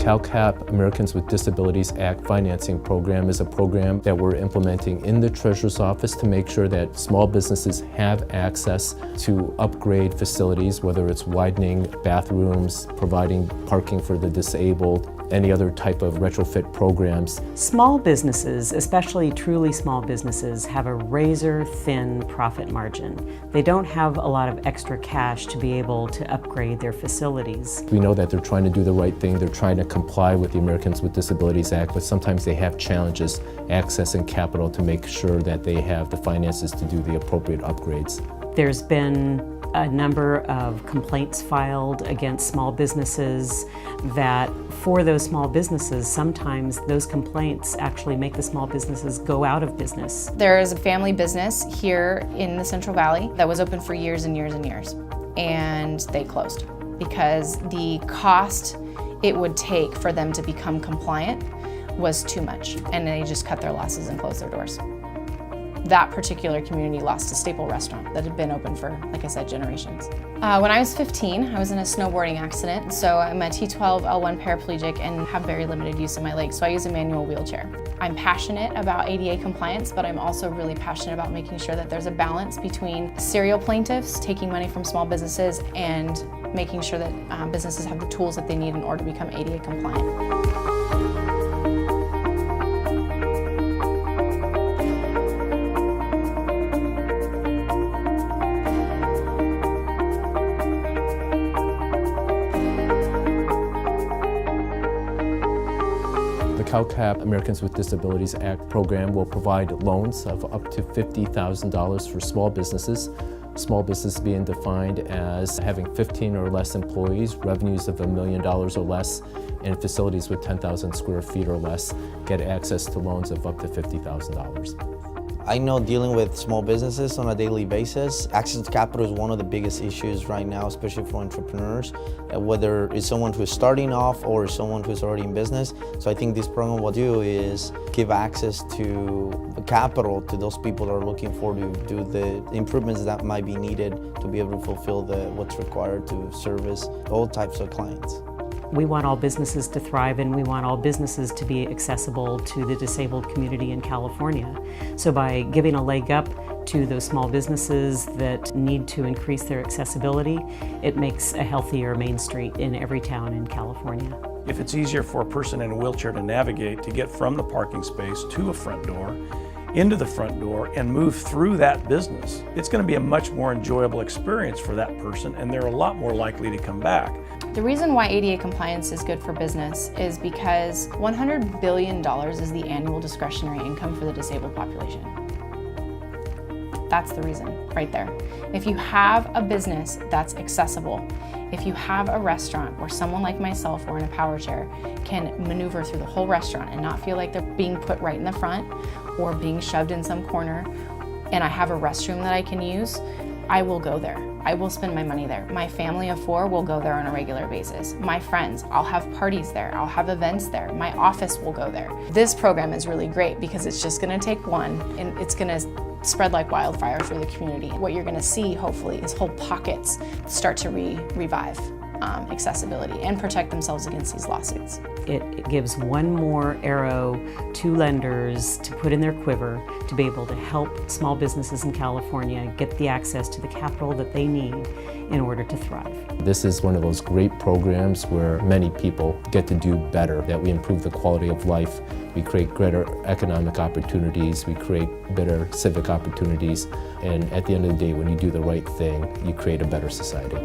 CalCAP Americans with Disabilities Act financing program is a program that we're implementing in the Treasurer's Office to make sure that small businesses have access to upgrade facilities, whether it's widening bathrooms, providing parking for the disabled, any other type of retrofit programs. Small businesses, especially truly small businesses, have a razor-thin profit margin. They don't have a lot of extra cash to be able to upgrade their facilities. We know that they're trying to do the right thing. They're trying to comply with the Americans with Disabilities Act, but sometimes they have challenges accessing capital to make sure that they have the finances to do the appropriate upgrades. There's been a number of complaints filed against small businesses that for those small businesses, sometimes those complaints actually make the small businesses go out of business. There is a family business here in the Central Valley that was open for years and years and years, and they closed because the cost it would take for them to become compliant was too much, and they just cut their losses and closed their doors. That particular community lost a staple restaurant that had been open for, like I said, generations. When I was 15, I was in a snowboarding accident, so I'm a T12 L1 paraplegic and have very limited use of my legs, so I use a manual wheelchair. I'm passionate about ADA compliance, but I'm also really passionate about making sure that there's a balance between serial plaintiffs taking money from small businesses and making sure that businesses have the tools that they need in order to become ADA compliant. The CalCAP Americans with Disabilities Act program will provide loans of up to $50,000 for small businesses. Small business being defined as having 15 or less employees, revenues of $1 million or less, and facilities with 10,000 square feet or less get access to loans of up to $50,000. I know dealing with small businesses on a daily basis, access to capital is one of the biggest issues right now, especially for entrepreneurs, whether it's someone who's starting off or someone who's already in business. So I think this program will do is give access to capital to those people that are looking for to do the improvements that might be needed to be able to fulfill what's required to service all types of clients. We want all businesses to thrive, and we want all businesses to be accessible to the disabled community in California. So by giving a leg up to those small businesses that need to increase their accessibility, it makes a healthier Main Street in every town in California. If it's easier for a person in a wheelchair to navigate to get from the parking space to a front door, into the front door, and move through that business, it's going to be a much more enjoyable experience for that person, and they're a lot more likely to come back. The reason why ADA compliance is good for business is because $100 billion is the annual discretionary income for the disabled population. That's the reason right there. If you have a business that's accessible, if you have a restaurant where someone like myself or in a power chair can maneuver through the whole restaurant and not feel like they're being put right in the front or being shoved in some corner, and I have a restroom that I can use, I will go there. I will spend my money there. My family of 4 will go there on a regular basis. My friends, I'll have parties there. I'll have events there. My office will go there. This program is really great because it's just gonna take one and it's gonna spread like wildfire through the community. What you're gonna see, hopefully, is whole pockets start to revive accessibility and protect themselves against these lawsuits. It gives one more arrow to lenders to put in their quiver to be able to help small businesses in California get the access to the capital that they need in order to thrive. This is one of those great programs where many people get to do better, that we improve the quality of life, we create greater economic opportunities, we create better civic opportunities, and at the end of the day, when you do the right thing, you create a better society.